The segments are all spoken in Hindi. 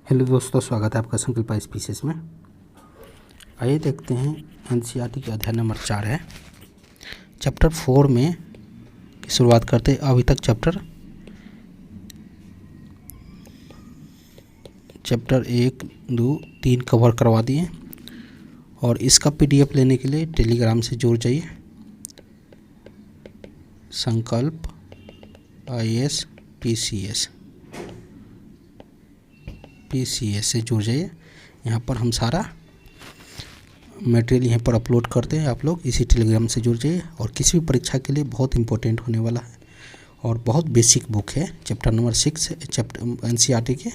हेलो दोस्तों, स्वागत है आपका संकल्प स्पीसीज में। आइए देखते हैं एनसीईआरटी के अध्याय नंबर 4 है। चैप्टर 4 में की शुरुआत करते हैं। अभी तक चैप्टर 1, 2, 3 कवर करवा दिए और इसका पीडीएफ लेने के लिए टेलीग्राम से जुड़ जाइए। संकल्प IAS PCS से जुड़ जाइए। यहाँ पर हम सारा मटेरियल यहाँ पर अपलोड करते हैं। आप लोग इसी टेलीग्राम से जुड़ जाइए और किसी भी परीक्षा के लिए बहुत इंपॉर्टेंट होने वाला है और बहुत बेसिक बुक है। चैप्टर नंबर 6 चैप्टर एनसीईआरटी के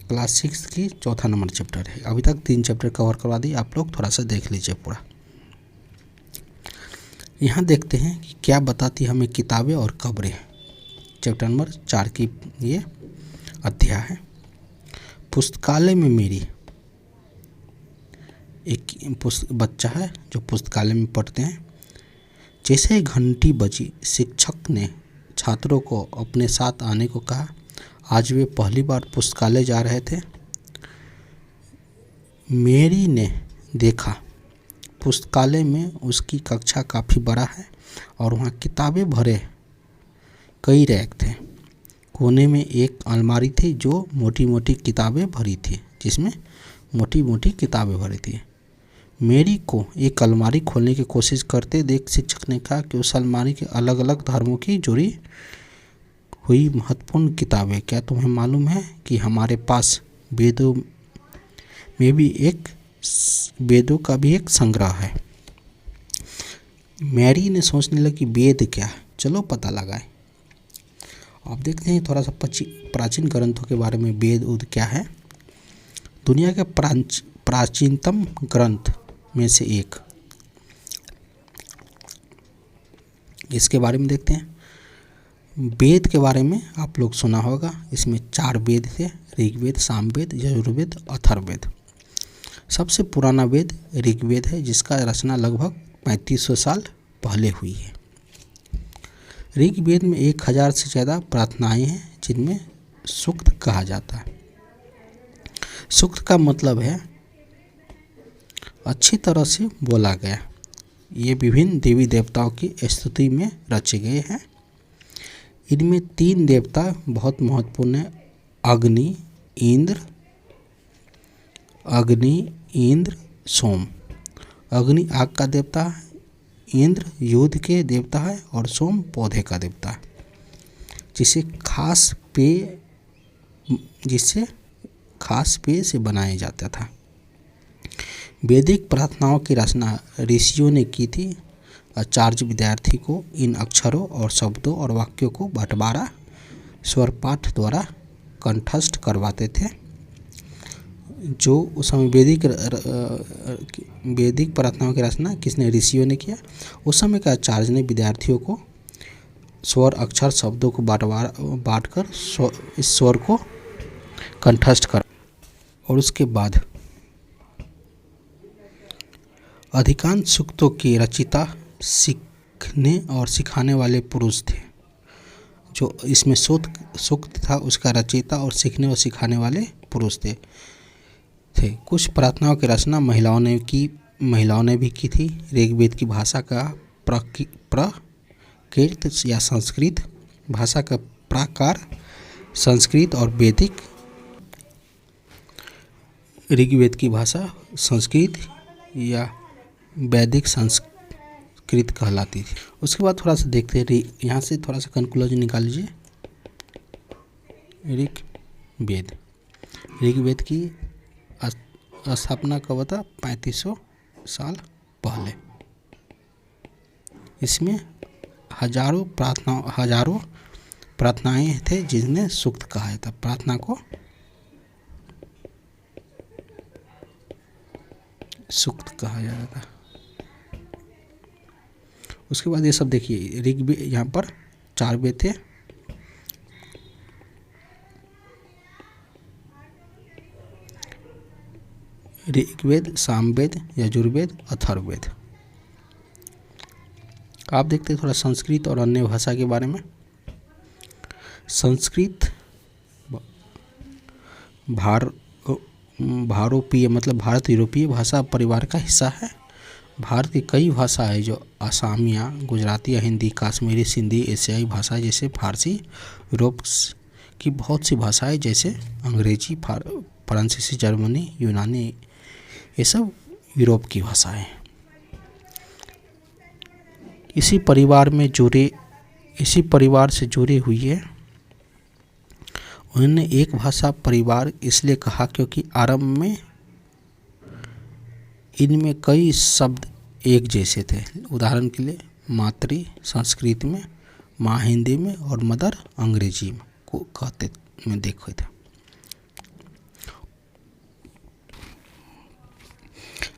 क्लास 6 की चौथा नंबर चैप्टर है। अभी तक 3 चैप्टर कवर करवा दिए, आप लोग थोड़ा सा देख लीजिए पूरा। यहाँ देखते हैं कि क्या बताती हमें किताबें और खबरें। चैप्टर नंबर 4 की ये अध्याय है। पुस्तकालय में मेरी एक बच्चा है जो पुस्तकालय में पढ़ते हैं। जैसे ही घंटी बजी, शिक्षक ने छात्रों को अपने साथ आने को कहा। आज वे पहली बार पुस्तकालय जा रहे थे। मेरी ने देखा पुस्तकालय में उसकी कक्षा काफ़ी बड़ा है और वहाँ किताबें भरे कई रैक थे। कोने में एक अलमारी थी जो मोटी मोटी किताबें भरी थी, जिसमें मोटी मोटी किताबें भरी थी। मेरी को एक अलमारी खोलने की कोशिश करते देख शिक्षक ने कहा कि उस अलमारी के अलग अलग धर्मों की जुड़ी हुई महत्वपूर्ण किताबें। क्या तुम्हें मालूम है कि हमारे पास वेदों का भी एक संग्रह है। मैरी ने सोचने लगी, वेद क्या है, चलो पता लगाए। आप देखते हैं थोड़ा सा प्राचीन ग्रंथों के बारे में। वेद क्या है? दुनिया के प्राचीनतम ग्रंथ में से एक। इसके बारे में देखते हैं। वेद के बारे में आप लोग सुना होगा। इसमें 4 वेद थे, ऋग्वेद, सामवेद, यजुर्वेद, अथर्ववेद। सबसे पुराना वेद ऋग्वेद है, जिसका रचना लगभग 3500 साल पहले हुई है। ऋग्वेद में 1000 से ज़्यादा प्रार्थनाएं हैं, जिनमें सूक्त कहा जाता है। सूक्त का मतलब है अच्छी तरह से बोला गया। ये विभिन्न देवी देवताओं की स्तुति में रचे गए हैं। इनमें 3 देवता बहुत महत्वपूर्ण हैं। अग्नि, इंद्र, सोम। अग्नि आग का देवता है, इंद्र युद्ध के देवता है और सोम पौधे का देवता है, जिसे खास पेय से बनाया जाता था। वैदिक प्रार्थनाओं की रचना ऋषियों ने की थी। आचार्य विद्यार्थी को इन अक्षरों और शब्दों और वाक्यों को बंटवारा स्वरपाठ द्वारा कंठस्थ करवाते थे। जो उस समय वैदिक प्रार्थनाओं की रचना किसने? ऋषियों ने किया। उस समय के आचार्य ने विद्यार्थियों को स्वर, अक्षर, शब्दों को बांटकर इस स्वर को कंठस्थ कर। और उसके बाद अधिकांश सूक्तों के रचयिता सीखने और सिखाने वाले पुरुष थे। जो इसमें सूक्त था, उसका रचयिता और सीखने और सिखाने वाले पुरुष थे। कुछ प्रार्थनाओं की रचना महिलाओं ने भी की थी। ऋग्वेद की भाषा का प्राकृत या संस्कृत भाषा का प्राकार संस्कृत और वैदिक। ऋग्वेद की भाषा संस्कृत या वैदिक संस्कृत कहलाती थी। उसके बाद थोड़ा सा देखते हैं, यहाँ से थोड़ा सा कंक्लूजन निकाल लीजिए। ऋग्वेद की स्थापना कब हुआ था? 3500 साल पहले। इसमें हजारों प्रार्थनाएं थे, जिन्हें सूक्त कहा जाता। प्रार्थना को सूक्त कहा जाता था। उसके बाद ये सब देखिए, ऋग्वेद यहाँ पर 4 वेद थे। ऋग्वेद, सामवेद, यजुर्वेद, अथर्ववेद। आप देखते हैं थोड़ा संस्कृत और अन्य भाषा के बारे में। संस्कृत भारोपीय मतलब भारत यूरोपीय भाषा परिवार का हिस्सा है। भारत की कई भाषाएं जो असमिया, गुजराती, हिंदी, कश्मीरी, सिंधी, एशियाई भाषाएं जैसे फारसी, यूरोप की बहुत सी भाषाएं जैसे अंग्रेजी, फ्रांसीसी, जर्मनी, यूनानी, ये सब यूरोप की भाषाएं हैं। इसी परिवार से जुड़े हुई है। उन्होंने एक भाषा परिवार इसलिए कहा क्योंकि आरंभ में इनमें कई शब्द एक जैसे थे। उदाहरण के लिए मातृ संस्कृत में, माँ हिंदी में और मदर अंग्रेजी में को कहते में देखे थे।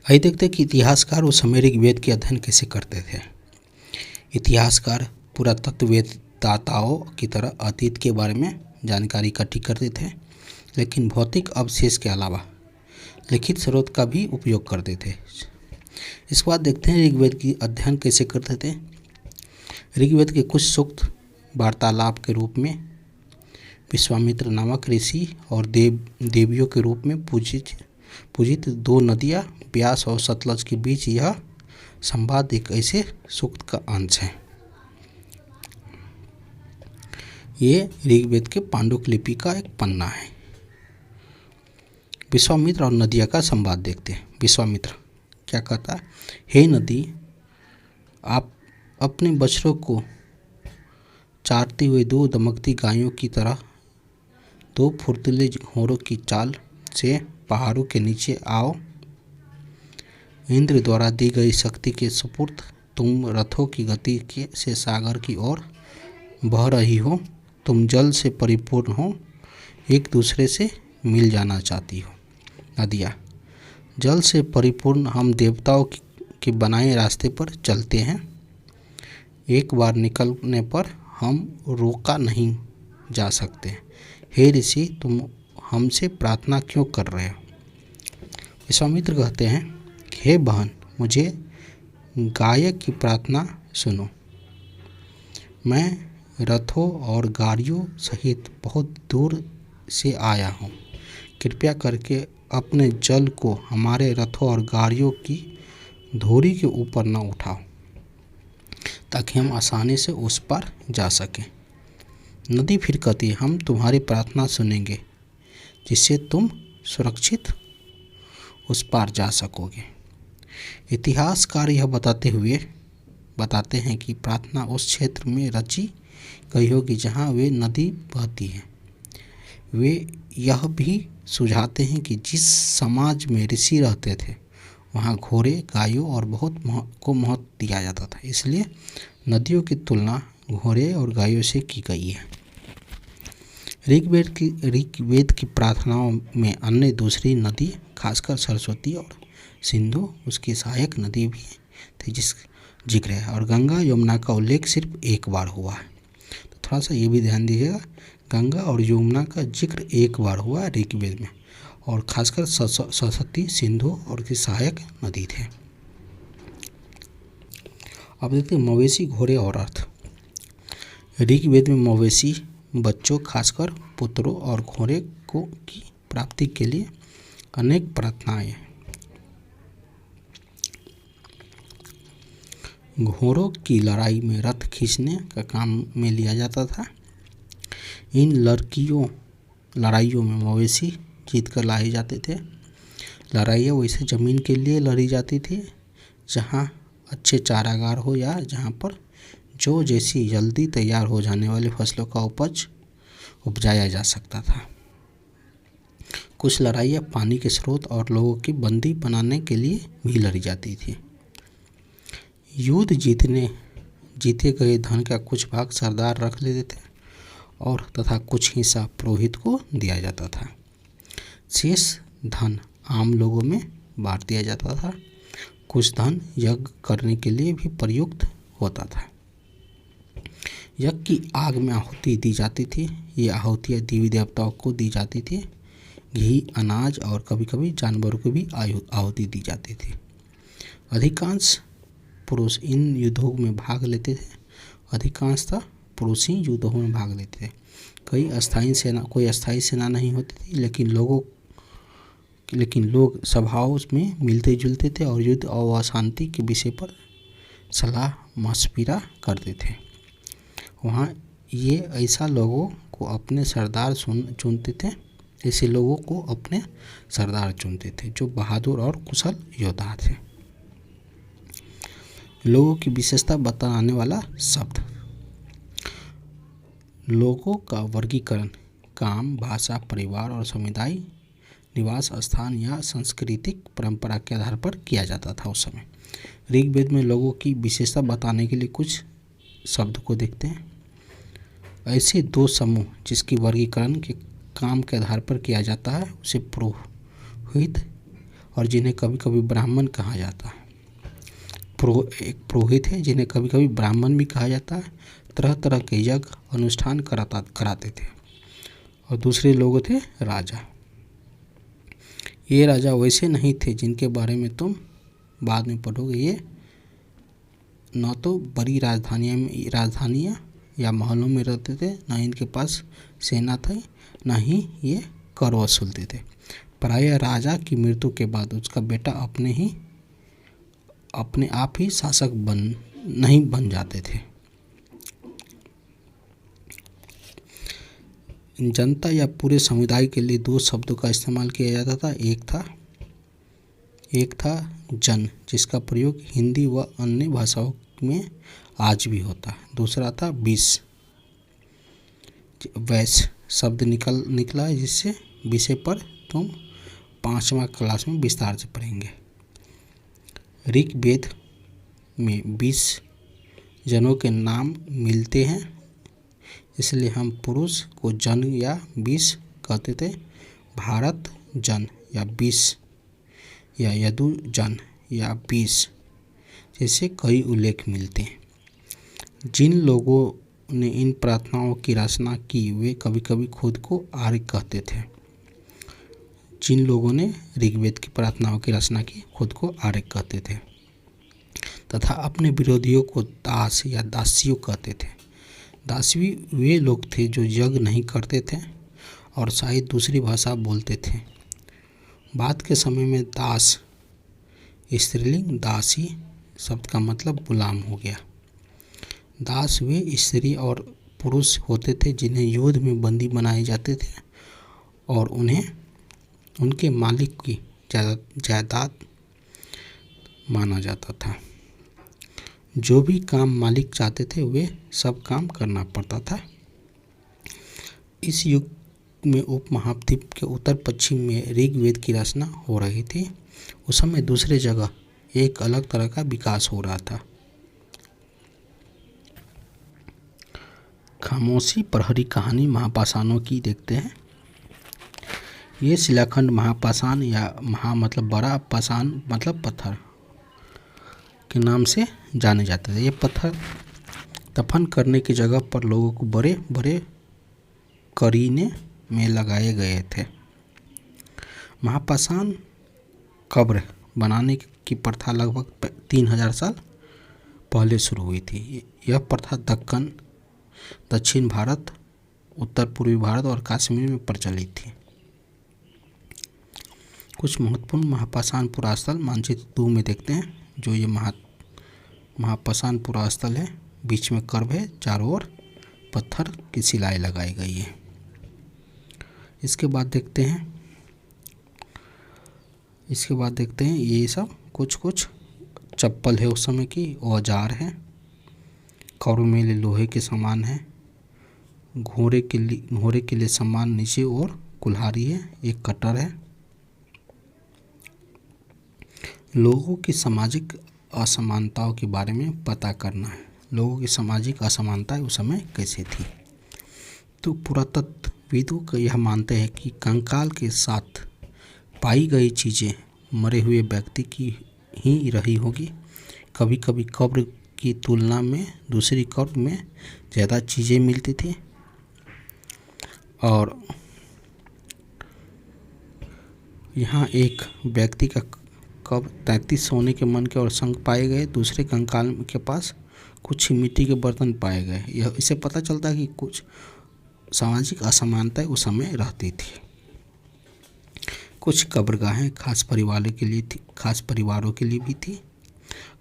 आइए देखते कि इतिहासकार उस समय ऋग्वेद के अध्ययन कैसे करते थे। इतिहासकार पुरातत्ववेत्ताओं की तरह अतीत के बारे में जानकारी इकट्ठी करते थे, लेकिन भौतिक अवशेष के अलावा लिखित स्रोत का भी उपयोग करते थे। इसके बाद देखते हैं ऋग्वेद की अध्ययन कैसे करते थे। ऋग्वेद के कुछ सूक्त वार्तालाप के रूप में विश्वामित्र नामक ऋषि और देवियों के रूप में पूजित दो नदियाँ ब्यास और सतलज के बीच यह संवाद एक ऐसे सूक्त का अंश है। ये ऋग्वेद के पांडुलिपि का एक पन्ना है। विश्वामित्र और नदिया का संवाद देखते हैं। विश्वामित्र क्या कहता है? हे नदी, आप अपने बछड़ों को चारती हुई दो दमकती गायों की तरह दो फुर्तीले घोड़ों की चाल से पहाड़ों के नीचे आओ। इंद्र द्वारा दी गई शक्ति के सुपुर्द तुम रथों की गति से सागर की ओर बह रही हो। तुम जल से परिपूर्ण हो, एक दूसरे से मिल जाना चाहती हो। नदिया, जल से परिपूर्ण हम देवताओं के बनाए रास्ते पर चलते हैं। एक बार निकलने पर हम रोका नहीं जा सकते। हे ऋषि, तुम हमसे प्रार्थना क्यों कर रहे हो? विश्वामित्र कहते हैं, हे बहन, मुझे गायक की प्रार्थना सुनो। मैं रथों और गाड़ियों सहित बहुत दूर से आया हूँ। कृपया करके अपने जल को हमारे रथों और गाड़ियों की धुरी के ऊपर न उठाओ, ताकि हम आसानी से उस पर जा सकें। नदी फिर कहती है, हम तुम्हारी प्रार्थना सुनेंगे, जिससे तुम सुरक्षित उस पार जा सकोगे। इतिहासकार यह बताते हैं कि प्रार्थना उस क्षेत्र में रची गई होगी जहाँ वे नदी बहती है। वे यह भी सुझाते हैं कि जिस समाज में ऋषि रहते थे वहाँ घोड़े, गायों और बहुत को महत्व दिया जाता था, इसलिए नदियों की तुलना घोड़े और गायों से की गई है। ऋग्वेद की प्रार्थनाओं में अन्य दूसरी नदी, खासकर सरस्वती और सिंधु उसकी सहायक नदी भी थी जिस जिक्र है, और गंगा यमुना का उल्लेख सिर्फ एक बार हुआ है। तो थोड़ा सा ये भी ध्यान दीजिएगा, गंगा और यमुना का जिक्र एक बार हुआ ऋग्वेद में, और खासकर सरस्वती, सिंधु और की सहायक नदी थे। अब देखते हैं मवेशी, घोड़े और अर्थ। ऋग्वेद में मवेशी बच्चों, खासकर पुत्रों और घोड़े की प्राप्ति के लिए अनेक प्रार्थनाएं हैं। घोड़ों की लड़ाई में रथ खींचने का काम में लिया जाता था। इन लड़ाइयों में मवेशी जीत कर लाए जाते थे। लड़ाइयाँ वैसे ज़मीन के लिए लड़ी जाती थी जहाँ अच्छे चारागार हो या जहाँ पर जो जैसी जल्दी तैयार हो जाने वाली फसलों का उपजाया जा सकता था। कुछ लड़ाइयाँ पानी के स्रोत और लोगों की बंदी बनाने के लिए भी लड़ी जाती थी। युद्ध जीते गए धन का कुछ भाग सरदार रख लेते थे और तथा कुछ हिस्सा पुरोहित को दिया जाता था। शेष धन आम लोगों में बांट दिया जाता था। कुछ धन यज्ञ करने के लिए भी प्रयुक्त होता था। यज्ञ की आग में आहुति दी जाती थी। ये आहुतियाँ देवी देवताओं को दी जाती थी। घी, अनाज और कभी कभी जानवरों को भी आहुति दी जाती थी। अधिकांश पुरुष इन युद्धों में भाग लेते थे। अधिकांशतः पुरुष ही युद्धों में भाग लेते थे। कोई अस्थायी सेना नहीं होती थी, लेकिन लोग सभाओं में मिलते जुलते थे और युद्ध और अशांति के विषय पर सलाह मशविरा करते थे। वहाँ ये ऐसा लोगों को अपने सरदार चुनते थे जो बहादुर और कुशल योद्धा थे। लोगों की विशेषता बताने वाला शब्द। लोगों का वर्गीकरण काम, भाषा, परिवार और समुदाय, निवास स्थान या सांस्कृतिक परंपरा के आधार पर किया जाता था उस समय। ऋग्वेद में लोगों की विशेषता बताने के लिए कुछ शब्द को देखते हैं। ऐसे दो समूह जिसकी वर्गीकरण के काम के आधार पर किया जाता है उसे पुरोहित और जिन्हें कभी कभी ब्राह्मण कहा जाता है। एक पुरोहित है जिन्हें कभी कभी ब्राह्मण भी कहा जाता है, तरह तरह के यज्ञ अनुष्ठान कराते थे। और दूसरे लोग थे राजा। ये राजा वैसे नहीं थे जिनके बारे में तुम बाद में पढ़ोगे। ये न तो बड़ी राजधानियाँ या महलों में रहते थे, न इनके पास सेना थी, न ही ये कर वसूलते थे। प्रायः राजा की मृत्यु के बाद उसका बेटा अपने आप ही शासक नहीं बन जाते थे। जनता या पूरे समुदाय के लिए दो शब्दों का इस्तेमाल किया जाता था। एक था जन, जिसका प्रयोग हिंदी व अन्य भाषाओं में आज भी होता है। दूसरा था वैश्य शब्द निकला है, जिससे विषय पर तुम 5वां क्लास में विस्तार से पढ़ेंगे। ऋग्वेद में 20 जनों के नाम मिलते हैं, इसलिए हम पुरुष को जन या 20 कहते थे। भारत जन या 20 या यदु जन या 20 जैसे कई उल्लेख मिलते हैं। जिन लोगों ने इन प्रार्थनाओं की रचना की वे कभी कभी खुद को आर्य कहते थे। जिन लोगों ने ऋग्वेद की प्रार्थनाओं की रचना की खुद को आर्य कहते थे तथा अपने विरोधियों को दास या दासियों कहते थे। दासी वे लोग थे जो यज्ञ नहीं करते थे और शायद दूसरी भाषा बोलते थे। बाद के समय में दास स्त्रीलिंग दासी शब्द का मतलब गुलाम हो गया। दास वे स्त्री और पुरुष होते थे जिन्हें युद्ध में बंदी बनाए जाते थे और उन्हें उनके मालिक की जायदाद माना जाता था। जो भी काम मालिक चाहते थे वे सब काम करना पड़ता था। इस युग में उपमहाद्वीप के उत्तर पश्चिम में ऋग्वेद की रचना हो रही थी। उस समय दूसरे जगह एक अलग तरह का विकास हो रहा था। खामोशी प्रहरी कहानी महापाषाणों की देखते हैं। ये शिलाखंड महापाषाण या मतलब बड़ा, पाषाण मतलब पत्थर के नाम से जाने जाते थे। ये पत्थर दफन करने की जगह पर लोगों को बड़े बड़े करीने में लगाए गए थे। महापाषाण कब्र बनाने की प्रथा लगभग 3000 साल पहले शुरू हुई थी। यह प्रथा दक्षिण भारत, उत्तर पूर्वी भारत और कश्मीर में प्रचलित थी। कुछ महत्वपूर्ण महापाषाण पुरास्थल मानचित्र 2 में देखते हैं। जो ये महापाषाण पुरास्थल है, बीच में कर्व है, चारों ओर पत्थर की शिलाएं लगाई गई है। इसके बाद देखते हैं ये सब कुछ चप्पल है उस समय की, औजार है, कौरों में लोहे के सामान है, घोड़े के लिए सामान नीचे और कुल्हाड़ी है, एक कटर है। लोगों की सामाजिक असमानताओं के बारे में पता करना है। लोगों की सामाजिक असमानताएं उस समय कैसे थी। तो पुरातत्वविदों यह मानते हैं कि कंकाल के साथ पाई गई चीज़ें मरे हुए व्यक्ति की ही रही होगी। कभी कभी कब्र की तुलना में दूसरी कब्र में ज़्यादा चीज़ें मिलती थी और यहाँ एक व्यक्ति का कब 33 सोने के मन के और शंख पाए गए। दूसरे कंकाल के पास कुछ मिट्टी के बर्तन पाए गए। यह इससे पता चलता है कि कुछ सामाजिक असमानताएं उस समय रहती थी। कुछ कब्रगाहें खास परिवारों के लिए भी थी।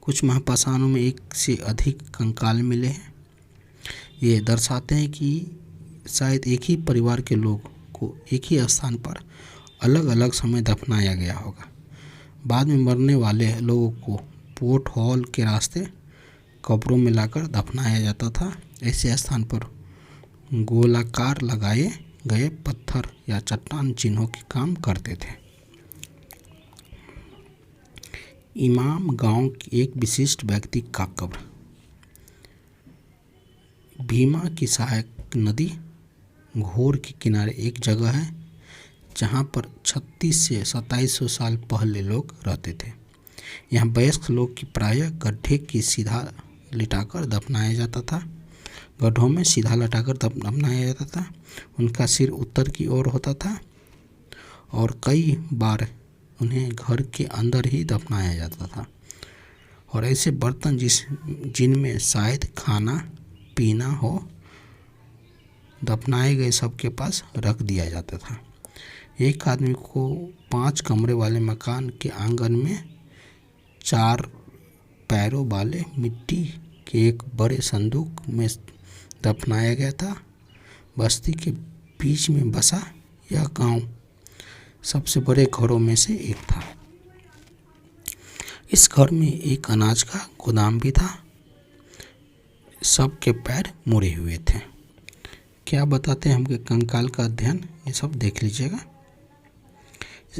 कुछ महापाषाणों में एक से अधिक कंकाल मिले हैं। ये दर्शाते हैं कि शायद एक ही परिवार के लोग को एक ही स्थान पर अलग अलग समय दफनाया गया होगा। बाद में मरने वाले लोगों को पोर्ट हॉल के रास्ते कब्रों में लाकर दफनाया जाता था। ऐसे स्थान पर गोलाकार लगाए गए पत्थर या चट्टान चिन्हों के काम करते थे। इमाम गांव की एक विशिष्ट व्यक्ति का कब्र। भीमा की सहायक नदी घोर के किनारे एक जगह है जहां पर 36 से 2700 साल पहले लोग रहते थे। यहाँ वयस्क लोग की प्रायः गड्ढे की सीधा लिटाकर दफनाया जाता था। गड्ढों में सीधा लटाकर दफनाया जाता था। उनका सिर उत्तर की ओर होता था और कई बार उन्हें घर के अंदर ही दफनाया जाता था और ऐसे बर्तन जिनमें शायद खाना पीना हो दफनाए गए सबके पास रख दिया जाता था। एक आदमी को 5 कमरे वाले मकान के आंगन में 4 पैरों वाले मिट्टी के एक बड़े संदूक में दफनाया गया था। बस्ती के बीच में बसा यह गांव सबसे बड़े घरों में से एक था। इस घर में एक अनाज का गोदाम भी था। सबके पैर मुड़े हुए थे। क्या बताते हैं हमके कंकाल का अध्ययन, ये सब देख लीजिएगा।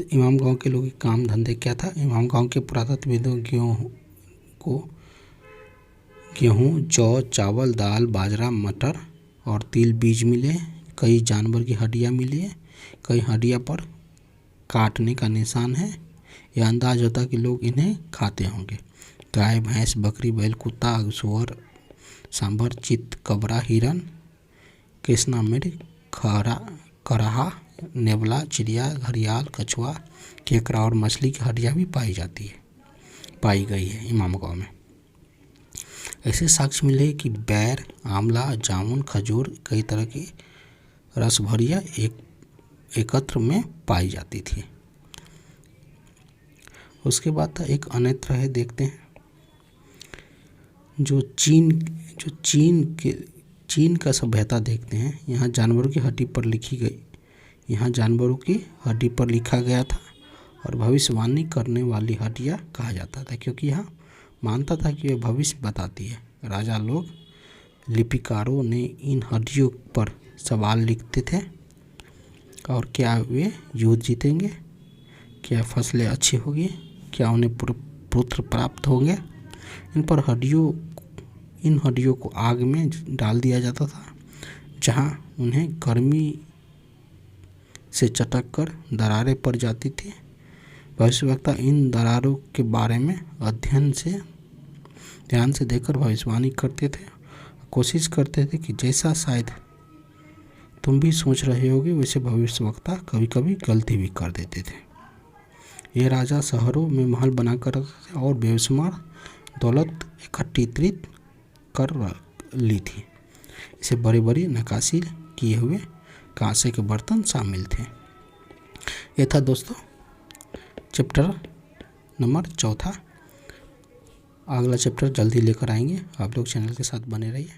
इमाम गांव के लोगों के काम धंधे क्या था। इमाम गांव के पुरातत्वविदों गेहूँ, जौ, चावल, दाल, बाजरा, मटर और तिल बीज मिले। कई जानवर की हड्डियाँ मिली है। कई हड्डियाँ पर काटने का निशान है। यह अंदाज होता है कि लोग इन्हें खाते होंगे। गाय, भैंस, बकरी, बैल, कुत्ता, सुअर, सांभर, चित, कबरा, हिरन, कृष्णा मृग, खरहा, नेवला, चिड़िया, घड़ियाल, कछुआ, केकड़ा और मछली की हड्डियाँ भी पाई गई है इमाम गाँव में। ऐसे साक्ष्य मिले कि बैर, आंवला, जामुन, खजूर, कई तरह की रसभरियाँ एकत्र में पाई जाती थी। उसके बाद था एक अन्यत्र है, देखते हैं। जो चीन का सभ्यता देखते हैं। यहाँ जानवरों की हड्डी पर लिखा गया था और भविष्यवाणी करने वाली हड्डियाँ कहा जाता था, क्योंकि यहाँ मानता था कि वे भविष्य बताती है। राजा लोग, लिपिकारों ने इन हड्डियों पर सवाल लिखते थे और क्या वे युद्ध जीतेंगे, क्या फसलें अच्छी होगी, क्या उन्हें पुत्र प्राप्त होंगे। इन हड्डियों को आग में डाल दिया जाता था, जहां उन्हें गर्मी से चटक कर दरारें पड़ जाती थी। भविष्यवक्ता इन दरारों के बारे में ध्यान से देखकर भविष्यवाणी करते थे। कोशिश करते थे कि जैसा शायद तुम भी सोच रहे होगे वैसे भविष्यवक्ता कभी कभी गलती भी कर देते थे। ये राजा शहरों में महल बनाकर रखते थे और बेशुमार दौलत एकत्रित कर ली थी। इसे बड़े बड़े नक्काशी किए हुए कांसे के बर्तन शामिल थे। यह था दोस्तों चैप्टर नंबर 4। अगला चैप्टर जल्दी लेकर आएंगे। आप लोग चैनल के साथ बने रहिए।